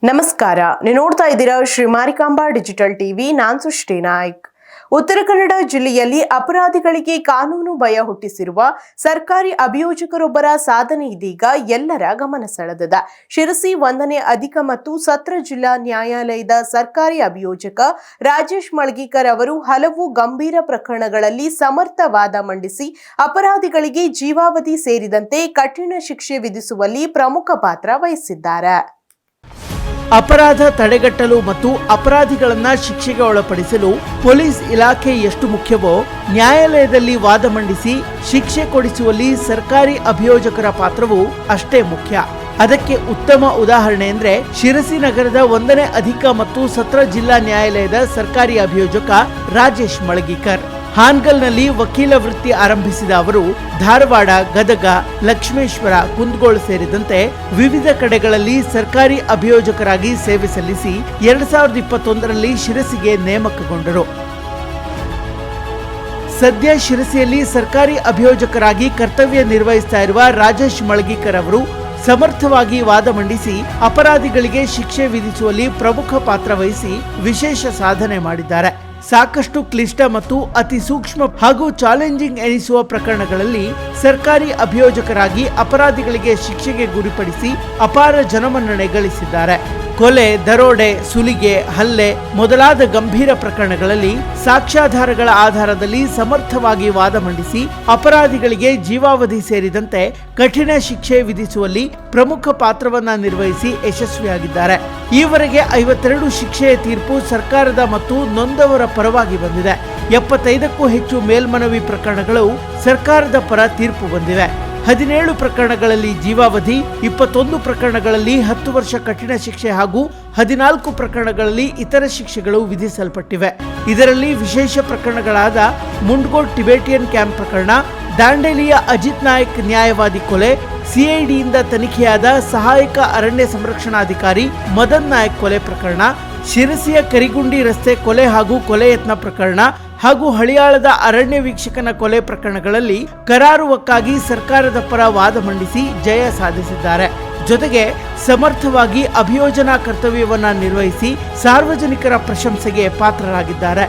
ನಮಸ್ಕಾರ, ನೀವು ನೋಡ್ತಾ ಇದ್ದೀರಾ ಶ್ರೀ ಮಾರಿಕಾಂಬಾ ಡಿಜಿಟಲ್ ಟಿವಿ. ನಾನು ಸೃಷ್ಟಿ ನಾಯ್ಕ್. ಉತ್ತರ ಕನ್ನಡ ಜಿಲ್ಲೆಯಲ್ಲಿ ಅಪರಾಧಿಗಳಿಗೆ ಕಾನೂನು ಭಯ ಹುಟ್ಟಿಸಿರುವ ಸರ್ಕಾರಿ ಅಭಿಯೋಜಕರೊಬ್ಬರ ಸಾಧನೆ ಇದೀಗ ಎಲ್ಲರ ಗಮನ ಸೆಳೆದಿದೆ. ಶಿರಸಿ 1ನೇ ಅಧಿಕ ಮತ್ತು ಸತ್ರ ಜಿಲ್ಲಾ ನ್ಯಾಯಾಲಯದ ಸರ್ಕಾರಿ ಅಭಿಯೋಜಕ ರಾಜೇಶ್ ಮಳ್ಗಿಕರ್ ಅವರು ಹಲವು ಗಂಭೀರ ಪ್ರಕರಣಗಳಲ್ಲಿ ಸಮರ್ಥ ವಾದ ಮಂಡಿಸಿ ಅಪರಾಧಿಗಳಿಗೆ ಜೀವಾವಧಿ ಸೇರಿದಂತೆ ಕಠಿಣ ಶಿಕ್ಷೆ ವಿಧಿಸುವಲ್ಲಿ ಪ್ರಮುಖ ಪಾತ್ರ ವಹಿಸಿದ್ದಾರೆ. ಅಪರಾಧ ತಡೆಗಟ್ಟಲು ಮತ್ತು ಅಪರಾಧಿಗಳನ್ನ ಶಿಕ್ಷೆಗೆ ಒಳಪಡಿಸಲು ಪೊಲೀಸ್ ಇಲಾಖೆ ಎಷ್ಟು ಮುಖ್ಯವೋ, ನ್ಯಾಯಾಲಯದಲ್ಲಿ ವಾದ ಮಂಡಿಸಿ ಶಿಕ್ಷೆ ಕೊಡಿಸುವಲ್ಲಿ ಸರ್ಕಾರಿ ಅಭಿಯೋಜಕರ ಪಾತ್ರವೂ ಅಷ್ಟೇ ಮುಖ್ಯ. ಅದಕ್ಕೆ ಉತ್ತಮ ಉದಾಹರಣೆ ಅಂದ್ರೆ ಶಿರಸಿ ನಗರದ 1ನೇ ಅಧಿಕ ಮತ್ತು ಸತ್ರ ಜಿಲ್ಲಾ ನ್ಯಾಯಾಲಯದ ಸರ್ಕಾರಿ ಅಭಿಯೋಜಕ ರಾಜೇಶ್ ಮಳ್ಗಿಕರ್. ಹಾನ್ಗಲ್ನಲ್ಲಿ ವಕೀಲ ವೃತ್ತಿ ಆರಂಭಿಸಿದ ಅವರು ಧಾರವಾಡ, ಗದಗ, ಲಕ್ಷ್ಮೇಶ್ವರ, ಕುಂದಗೋಳ ಸೇರಿದಂತೆ ವಿವಿಧ ಕಡೆಗಳಲ್ಲಿ ಸರ್ಕಾರಿ ಅಭಿಯೋಜಕರಾಗಿ ಸೇವೆ ಸಲ್ಲಿಸಿ 2021ರಲ್ಲಿ ಶಿರಸಿಗೆ ನೇಮಕಗೊಂಡರು. ಸದ್ಯ ಶಿರಸಿಯಲ್ಲಿ ಸರ್ಕಾರಿ ಅಭಿಯೋಜಕರಾಗಿ ಕರ್ತವ್ಯ ನಿರ್ವಹಿಸ್ತಾ ಇರುವ ರಾಜೇಶ್ ಮಳ್ಗಿಕರ್ ಅವರು ಸಮರ್ಥವಾಗಿ ವಾದ ಮಂಡಿಸಿ ಅಪರಾಧಿಗಳಿಗೆ ಶಿಕ್ಷೆ ವಿಧಿಸುವಲ್ಲಿ ಪ್ರಮುಖ ಪಾತ್ರ ವಹಿಸಿ ವಿಶೇಷ ಸಾಧನೆ ಮಾಡಿದ್ದಾರೆ. ಸಾಕಷ್ಟು ಕ್ಲಿಷ್ಟ ಮತ್ತು ಅತಿ ಸೂಕ್ಷ್ಮ ಹಾಗೂ ಚಾಲೆಂಜಿಂಗ್ ಎನಿಸುವ ಪ್ರಕರಣಗಳಲ್ಲಿ ಸರ್ಕಾರಿ ಅಭಿಯೋಜಕರಾಗಿ ಅಪರಾಧಿಗಳಿಗೆ ಶಿಕ್ಷೆಗೆ ಗುರಿಪಡಿಸಿ ಅಪಾರ ಜನಮನ್ನಣೆ ಗಳಿಸಿದ್ದಾರೆ. ಕೊಲೆ, ದರೋಡೆ, ಸುಲಿಗೆ, ಹಲ್ಲೆ ಮೊದಲಾದ ಗಂಭೀರ ಪ್ರಕರಣಗಳಲ್ಲಿ ಸಾಕ್ಷ್ಯಾಧಾರಗಳ ಆಧಾರದಲ್ಲಿ ಸಮರ್ಥವಾಗಿ ವಾದ ಮಂಡಿಸಿ ಅಪರಾಧಿಗಳಿಗೆ ಜೀವಾವಧಿ ಸೇರಿದಂತೆ ಕಠಿಣ ಶಿಕ್ಷೆ ವಿಧಿಸುವಲ್ಲಿ ಪ್ರಮುಖ ಪಾತ್ರವನ್ನ ನಿರ್ವಹಿಸಿ ಯಶಸ್ವಿಯಾಗಿದ್ದಾರೆ. ಈವರೆಗೆ 52 ಶಿಕ್ಷೆಯ ತೀರ್ಪು ಸರ್ಕಾರದ ಮತ್ತು ನೊಂದವರ ಪರವಾಗಿ ಬಂದಿದೆ. 75ಕ್ಕೂ ಹೆಚ್ಚು ಮೇಲ್ಮನವಿ ಪ್ರಕರಣಗಳು ಸರ್ಕಾರದ ಪರ ತೀರ್ಪು ಬಂದಿವೆ. 17 ಪ್ರಕರಣಗಳಲ್ಲಿ ಜೀವಾವಧಿ, 21 ಪ್ರಕರಣಗಳಲ್ಲಿ 10 ವರ್ಷ ಕಠಿಣ ಶಿಕ್ಷೆ ಹಾಗೂ 14 ಪ್ರಕರಣಗಳಲ್ಲಿ ಇತರ ಶಿಕ್ಷೆಗಳು ವಿಧಿಸಲ್ಪಟ್ಟಿವೆ. ಇದರಲ್ಲಿ ವಿಶೇಷ ಪ್ರಕರಣಗಳಾದ ಮುಂಡ್ಗೋಡ್ ಟಿಬೇಟಿಯನ್ ಕ್ಯಾಂಪ್ ಪ್ರಕರಣ, ದಾಂಡೇಲಿಯ ಅಜಿತ್ ನಾಯಕ್ ನ್ಯಾಯವಾದಿ ಕೊಲೆ, ಸಿಐಡಿಯಿಂದ ತನಿಖೆಯಾದ ಸಹಾಯಕ ಅರಣ್ಯ ಸಂರಕ್ಷಣಾಧಿಕಾರಿ ಮದನ್ ನಾಯಕ್ ಕೊಲೆ ಪ್ರಕರಣ, ಶಿರಸಿಯ ಕರಿಗುಂಡಿ ರಸ್ತೆ ಕೊಲೆ ಹಾಗೂ ಕೊಲೆ ಯತ್ನ ಪ್ರಕರಣ ಹಾಗೂ ಹಳಿಯಾಳದ ಅರಣ್ಯ ವೀಕ್ಷಕನ ಕೊಲೆ ಪ್ರಕರಣಗಳಲ್ಲಿ ಕರಾರುವಕ್ಕಾಗಿ ಸರ್ಕಾರದ ಪರ ವಾದ ಮಂಡಿಸಿ ಜಯ ಸಾಧಿಸಿದ್ದಾರೆ. ಜೊತೆಗೆ ಸಮರ್ಥವಾಗಿ ಅಭಿಯೋಜನಾ ಕರ್ತವ್ಯವನ್ನ ನಿರ್ವಹಿಸಿ ಸಾರ್ವಜನಿಕರ ಪ್ರಶಂಸೆಗೆ ಪಾತ್ರರಾಗಿದ್ದಾರೆ.